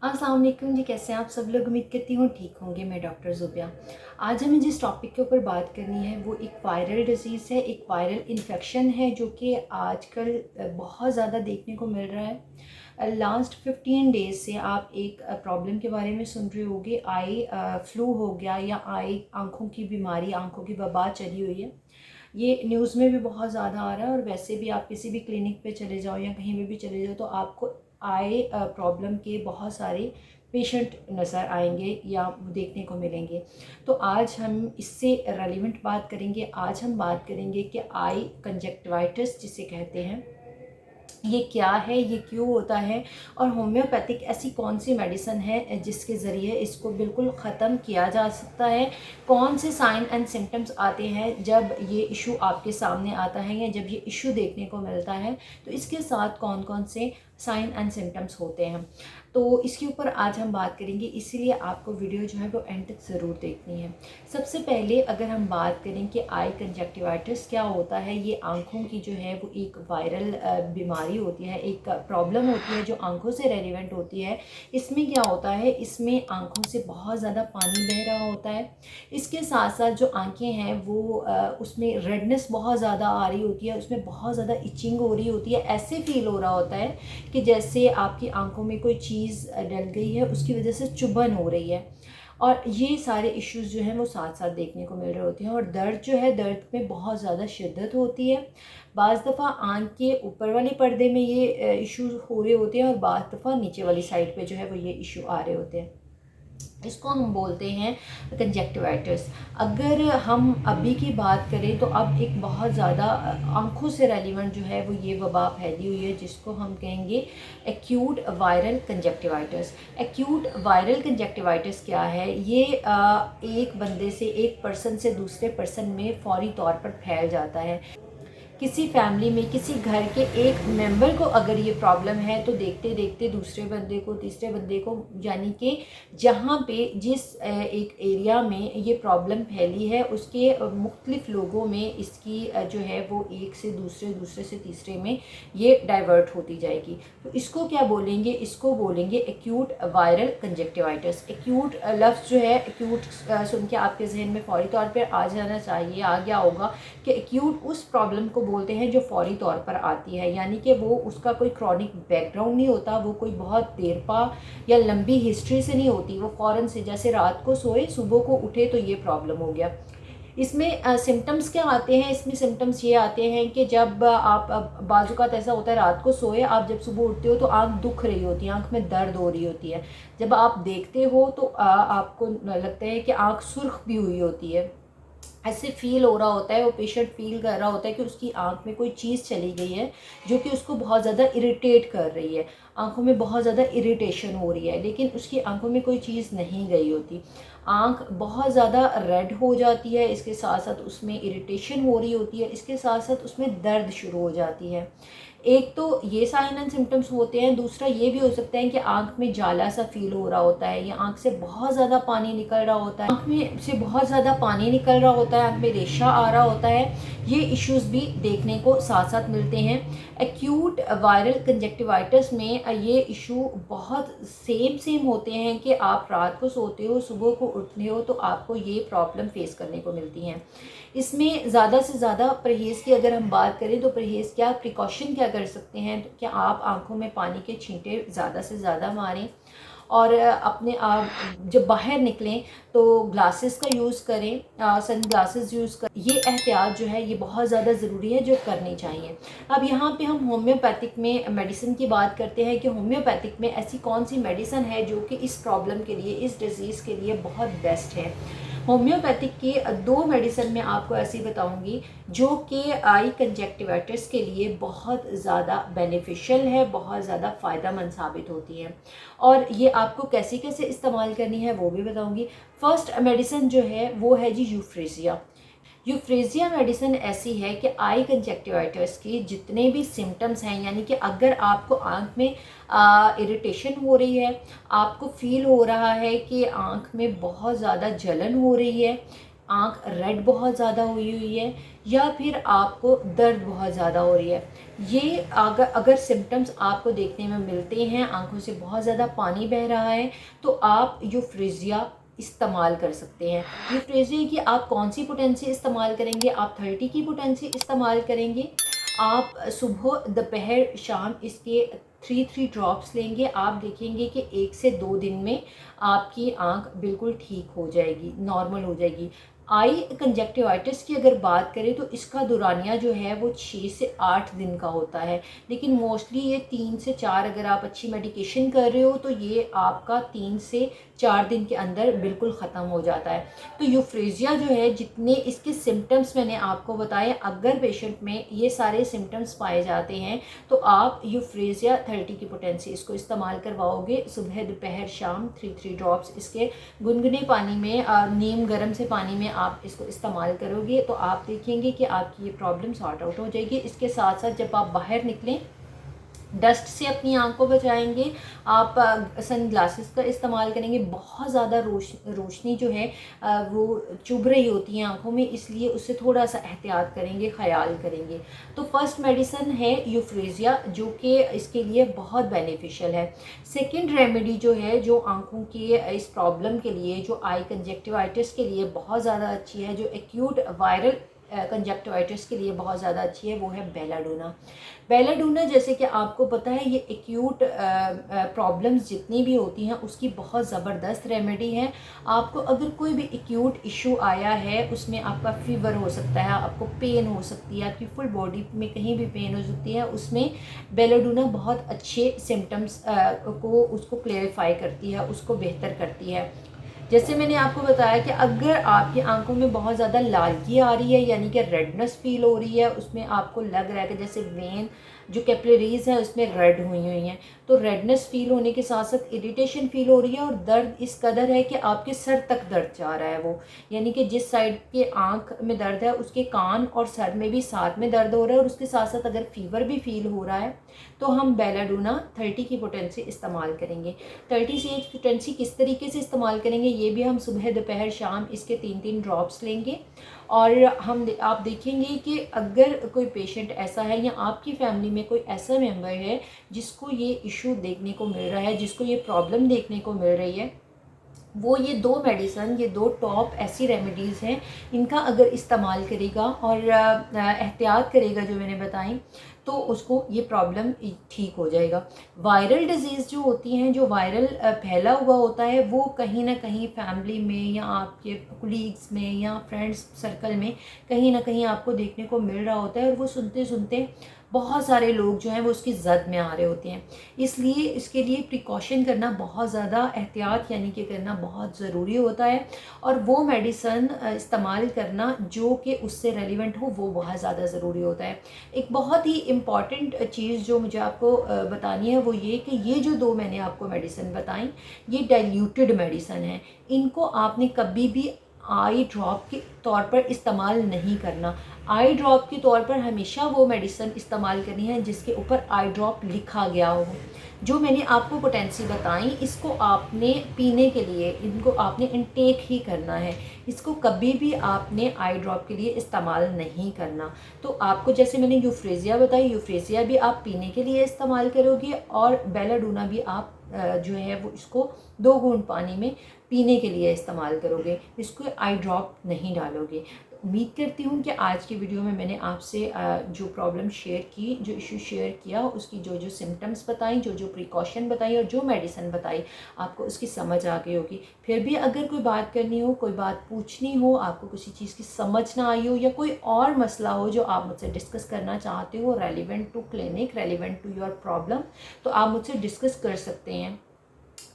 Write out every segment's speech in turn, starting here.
अस्सलाम वालेकुम जी। कैसे हैं आप सब लोग? उम्मीद करती हूँ ठीक होंगे। मैं डॉक्टर ज़ुबिया। आज हमें जिस टॉपिक के ऊपर बात करनी है वो एक वायरल डिज़ीज़ है, एक वायरल इन्फेक्शन है जो कि आजकल बहुत ज़्यादा देखने को मिल रहा है। लास्ट 15 डेज़ से आप एक प्रॉब्लम के बारे में सुन रहे होंगे। आई फ्लू हो गया या आई आँखों की बीमारी, आँखों की वबा चली हुई है। ये न्यूज़ में भी बहुत ज़्यादा आ रहा है और वैसे भी आप किसी भी क्लिनिक पे चले जाओ या कहीं पे भी चले जाओ तो आपको आई प्रॉब्लम के बहुत सारे पेशेंट नज़र आएंगे या देखने को मिलेंगे। तो आज हम इससे रेलिवेंट बात करेंगे। आज हम बात करेंगे कि आई कंजक्टिवाइटिस जिसे कहते हैं, ये क्या है, ये क्यों होता है और होम्योपैथिक ऐसी कौन सी मेडिसिन है जिसके ज़रिए इसको बिल्कुल ख़त्म किया जा सकता है। कौन से साइन एंड सिम्टम्स आते हैं जब ये इशू आपके सामने आता है या जब ये इशू देखने को मिलता है, तो इसके साथ कौन कौन से साइन एंड सिम्टम्स होते हैं। तो इसके ऊपर आज हम बात करेंगे, इसीलिए आपको वीडियो जो है वो एंड तक ज़रूर देखनी है। सबसे पहले अगर हम बात करें कि आई कंजक्टिवाइटिस क्या होता है, ये आँखों की जो है वो एक वायरल बीमारी होती है, एक प्रॉब्लम होती है जो आँखों से रेलिवेंट होती है। इसमें क्या होता है, इसमें आँखों से बहुत ज़्यादा पानी बह रहा होता है। इसके साथ साथ जो आँखें हैं वो उसमें रेडनेस बहुत ज़्यादा आ रही होती है, उसमें बहुत ज़्यादा इचिंग हो रही होती है। ऐसे फील हो रहा होता है कि जैसे आपकी आंखों में कोई चीज़ डल गई है, उसकी वजह से चुभन हो रही है। और ये सारे इश्यूज़ जो हैं वो साथ साथ देखने को मिल रहे होते हैं। और दर्द जो है, दर्द में बहुत ज़्यादा शिद्दत होती है। बाज़ दफ़ा आँख के ऊपर वाले पर्दे में ये इशू हो रहे होते हैं और बाज़ दफ़ा नीचे वाली साइड पे जो है वो ये इशू आ रहे होते हैं। इसको हम बोलते हैं कंजक्टिवाइटिस। अगर हम अभी की बात करें तो अब एक बहुत ज़्यादा आँखों से रेलिवेंट जो है वो ये वबा फैली हुई है जिसको हम कहेंगे acute viral conjunctivitis. Acute viral conjunctivitis क्या है? ये एक बंदे से, एक पर्सन से दूसरे पर्सन में फ़ौरी तौर पर फैल जाता है। किसी फैमिली में, किसी घर के एक मेंबर को अगर ये प्रॉब्लम है तो देखते देखते दूसरे बंदे को, तीसरे बंदे को, यानी कि जहाँ पे जिस एक एरिया में ये प्रॉब्लम फैली है उसके मुख्तलिफ लोगों में इसकी जो है वो एक से दूसरे, दूसरे से तीसरे में ये डाइवर्ट होती जाएगी। तो इसको क्या बोलेंगे? इसको बोलेंगे एक्यूट वायरल कंजक्टिवाइटिस। एक्यूट लफ्ज़ जो है, एक्यूट सुन के आपके जहन में फ़ौरी तौर पर आ जाना चाहिए, आ गया होगा कि एक्यूट उस प्रॉब्लम को बोलते हैं जो फौरी तौर पर आती है, यानी कि वो उसका कोई क्रॉनिक बैकग्राउंड नहीं होता, वो कोई बहुत देर पा या लंबी हिस्ट्री से नहीं होती। वो फ़ौरन से, जैसे रात को सोए सुबह को उठे तो ये प्रॉब्लम हो गया। इसमें सिम्टम्स क्या आते हैं? इसमें सिम्टम्स ये आते हैं कि जब आप बाज़-औक़ात ऐसा होता है, रात को सोए आप जब सुबह उठते हो तो आँख दुख रही होती है, आँख में दर्द हो रही होती है। जब आप देखते हो तो आपको लगता है कि आँख सुर्ख भी हुई होती है। ऐसे फ़ील हो रहा होता है, वो पेशेंट फ़ील कर रहा होता है कि उसकी आँख में कोई चीज़ चली गई है जो कि उसको बहुत ज़्यादा इरिटेट कर रही है। आँखों में बहुत ज़्यादा इरिटेशन हो रही है, लेकिन उसकी आँखों में कोई चीज़ नहीं गई होती। आँख बहुत ज़्यादा रेड हो जाती है, इसके साथ साथ उसमें इरिटेशन हो रही होती है, इसके साथ साथ उसमें दर्द शुरू हो जाती है। एक तो ये साइन एंड सिम्टम्स होते हैं, दूसरा ये भी हो सकता है कि आँख में जाला सा फ़ील हो रहा होता है या आँख से बहुत ज़्यादा पानी निकल रहा होता है। आँख में से बहुत ज़्यादा पानी निकल रहा होता है, आँख में रेशा आ रहा होता है। ये इश्यूज़ भी देखने को साथ साथ मिलते हैं। एक्यूट वायरल कंजक्टिवाइटिस में ये इशू बहुत सेम होते हैं कि आप रात को सोते हो, सुबह को उठते हो तो आपको ये प्रॉब्लम फेस करने को मिलती हैं। इसमें ज़्यादा से ज़्यादा परहेज़ की अगर हम बात करें तो परहेज़ क्या, प्रिकॉशन क्या कर सकते हैं? तो क्या आप आँखों में पानी के छींटे ज़्यादा से ज़्यादा मारें और अपने आप जब बाहर निकलें तो ग्लासेस का यूज़ करें, सन ग्लासेस यूज़ करें। ये एहतियात जो है ये बहुत ज़्यादा ज़रूरी है जो करनी चाहिए। अब यहाँ पे हम होम्योपैथिक में मेडिसिन की बात करते हैं कि होम्योपैथिक में ऐसी कौन सी मेडिसिन है जो कि इस प्रॉब्लम के लिए, इस डिज़ीज़ के लिए बहुत बेस्ट है। होम्योपैथिक की दो मेडिसिन मैं आपको ऐसी बताऊंगी जो कि आई कंजक्टिवाइटिस के लिए बहुत ज़्यादा बेनिफिशियल है, बहुत ज़्यादा फ़ायदेमंद साबित होती है। और ये आपको कैसे कैसे इस्तेमाल करनी है वो भी बताऊंगी। फर्स्ट मेडिसिन जो है वो है जी यूफ्रेसिया। यूफ्रेसिया मेडिसिन ऐसी है कि आई कंजक्टिवाइटिस की जितने भी सिम्टम्स हैं, यानी कि अगर आपको आँख में इरिटेशन हो रही है, आपको फील हो रहा है कि आँख में बहुत ज़्यादा जलन हो रही है, आँख रेड बहुत ज़्यादा हुई हुई है या फिर आपको दर्द बहुत ज़्यादा हो रही है। ये अगर सिम्टम्स आपको देखने में मिलते हैं, आँखों से बहुत ज़्यादा पानी बह रहा है, तो आप यूफ्रेजिया इस्तेमाल कर सकते हैं। यूफ्रेजिया की आप कौन सी पोटेंसी इस्तेमाल करेंगे? आप 30 की पोटेंसी इस्तेमाल करेंगे। आप सुबह, दोपहर, शाम इसके 3 ड्रॉप्स लेंगे। आप देखेंगे कि 1 से 2 दिन में आपकी आँख बिल्कुल ठीक हो जाएगी, नॉर्मल हो जाएगी। आई कंजक्टिवाइटिस की अगर बात करें तो इसका दौरानिया जो है वो 6 से 8 दिन का होता है, लेकिन मोस्टली ये 3 से 4, अगर आप अच्छी मेडिकेशन कर रहे हो तो ये आपका 3 से 4 दिन के अंदर बिल्कुल ख़त्म हो जाता है। तो यूफ्रेजिया जो है, जितने इसके सिम्टम्स मैंने आपको बताए, अगर पेशेंट में ये सारे सिम्टम्स पाए जाते हैं तो आप यूफ्रेजिया 30 की पोटेंसी इसको इस्तेमाल करवाओगे। सुबह, दोपहर, शाम 3 ड्रॉप्स इसके गुनगुने पानी में, नीम गर्म से पानी में आप इसको इस्तेमाल करोगे तो आप देखेंगे कि आपकी ये प्रॉब्लम सॉर्ट आउट हो जाएगी। इसके साथ साथ जब आप बाहर निकलें, डस्ट से अपनी आँख को बचाएंगे। आप सन ग्लासेस का इस्तेमाल करेंगे। बहुत ज़्यादा रोशनी जो है वो चुभ रही होती है आँखों में, इसलिए उससे थोड़ा सा एहतियात करेंगे, ख्याल करेंगे। तो फर्स्ट मेडिसिन है यूफ्रेजिया, जो कि इसके लिए बहुत बेनिफिशियल है। सेकंड रेमेडी जो है, जो आँखों की इस प्रॉब्लम के लिए, जो आई कंजक्टिवाइटिस के लिए बहुत ज़्यादा अच्छी है, जो एक्यूट वायरल कंजक्टिवाइटिस के लिए बहुत ज़्यादा अच्छी है, वो है बेलाडोना। बेलाडोना, जैसे कि आपको पता है, ये एक्यूट प्रॉब्लम्स जितनी भी होती हैं उसकी बहुत ज़बरदस्त रेमेडी है। आपको अगर कोई भी एक्यूट इशू आया है, उसमें आपका फीवर हो सकता है, आपको पेन हो सकती है, आपकी फुल बॉडी में कहीं भी पेन हो सकती है, उसमें बेलाडोना बहुत अच्छे सिम्टम्स को उसको क्लेरिफाई करती है, उसको बेहतर करती है। जैसे मैंने आपको बताया कि अगर आपकी आंखों में बहुत ज़्यादा लालगी आ रही है, यानी कि रेडनेस फील हो रही है, उसमें आपको लग रहा है कि जैसे वेन जो कैपिलरीज है उसमें रेड हुई हुई हैं, तो रेडनेस फील होने के साथ साथ इरिटेशन फील हो रही है, और दर्द इस कदर है कि आपके सर तक दर्द जा रहा है वो, यानी कि जिस साइड के आंख में दर्द है उसके कान और सर में भी साथ में दर्द हो रहा है, और उसके साथ साथ अगर फीवर भी फील हो रहा है तो हम बेलाडोना 30 की पोटेंसी इस्तेमाल करेंगे। 30 सी एच पोटेंसी किस तरीके से इस्तेमाल करेंगे, ये भी हम सुबह, दोपहर, शाम इसके 3 ड्रॉप्स लेंगे। और आप देखेंगे कि अगर कोई पेशेंट ऐसा है या आपकी फैमिली में कोई ऐसा मेंबर है जिसको ये इशू देखने को मिल रहा है, जिसको ये प्रॉब्लम देखने को मिल रही है, वो ये 2 मेडिसन, ये 2 टॉप ऐसी रेमेडीज़ हैं, इनका अगर इस्तेमाल करेगा और एहतियात करेगा जो मैंने बताई, तो उसको ये प्रॉब्लम ठीक हो जाएगा। वायरल डिजीज़ जो होती हैं, जो वायरल फैला हुआ होता है, वो कहीं ना कहीं फैमिली में या आपके कोलीग्स में या फ्रेंड्स सर्कल में कहीं ना कहीं आपको देखने को मिल रहा होता है, और वो सुनते सुनते बहुत सारे लोग जो हैं वो उसकी जद में आ रहे होते हैं। इसलिए इसके लिए प्रिकॉशन करना बहुत ज़्यादा, एहतियात यानी कि करना बहुत ज़रूरी होता है, और वो मेडिसन इस्तेमाल करना जो कि उससे रेलिवेंट हो, वो बहुत ज़्यादा ज़रूरी होता है। एक बहुत ही इम्पॉर्टेंट चीज़ जो मुझे आपको बतानी है वो ये कि ये जो 2 मैंने आपको मेडिसिन बताई, ये डाइल्यूटेड मेडिसिन है। इनको आपने कभी भी आई ड्रॉप के तौर पर इस्तेमाल नहीं करना। आई ड्रॉप के तौर पर हमेशा वो मेडिसिन इस्तेमाल करनी है जिसके ऊपर आई ड्रॉप लिखा गया हो। जो मैंने आपको पोटेंसी बताई, इसको आपने पीने के लिए, इनको आपने इनटेक ही करना है, इसको कभी भी आपने आई ड्रॉप के लिए इस्तेमाल नहीं करना। तो आपको, जैसे मैंने यूफ्रेजिया बताई, यूफ्रेजिया भी आप पीने के लिए इस्तेमाल करोगे, और बेलाडोना भी आप जो है वो इसको 2 घूंट पानी में पीने के लिए इस्तेमाल करोगे, इसको आई ड्रॉप नहीं डालोगे। उम्मीद करती हूँ कि आज की वीडियो में मैंने आपसे जो प्रॉब्लम शेयर की, जो इशू शेयर किया, उसकी जो जो सिम्टम्स बताई, जो जो प्रिकॉशन बताई और जो मेडिसिन बताई, आपको उसकी समझ आ गई होगी। फिर भी अगर कोई बात करनी हो, कोई बात पूछनी हो, आपको किसी चीज़ की समझ ना आई हो, या कोई और मसला हो जो आप मुझसे डिस्कस करना चाहते हो, relevant to clinic, relevant to your problem, तो आप मुझसे डिस्कस कर सकते हैं।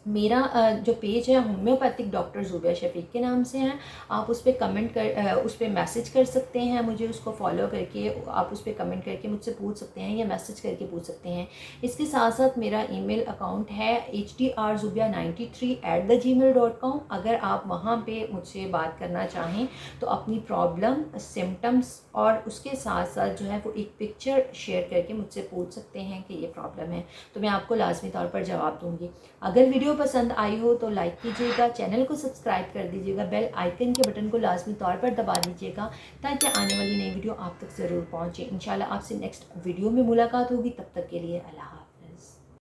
मेरा जो पेज है होम्योपैथिक डॉक्टर ज़ुबिया शफीक के नाम से है। आप उस पर कमेंट कर, उस पर मैसेज कर सकते हैं मुझे, उसको फॉलो करके आप उस पर कमेंट करके मुझसे पूछ सकते हैं या मैसेज करके पूछ सकते हैं। इसके साथ साथ मेरा ईमेल अकाउंट है hdrzubia93@gmail.com। अगर आप वहाँ पे मुझसे बात करना चाहें तो अपनी प्रॉब्लम, सिम्टम्स और उसके साथ साथ जो है वो एक पिक्चर शेयर करके मुझसे पूछ सकते हैं कि ये प्रॉब्लम है, तो मैं आपको लाजमी तौर पर जवाब दूँगी। अगर वीडियो वीडियो पसंद आई हो तो लाइक कीजिएगा, चैनल को सब्सक्राइब कर दीजिएगा, बेल आइकन के बटन को लाजमी तौर पर दबा दीजिएगा ताकि आने वाली नई वीडियो आप तक ज़रूर पहुँचे। इंशाल्लाह आपसे नेक्स्ट वीडियो में मुलाकात होगी, तब तक के लिए अल्लाह।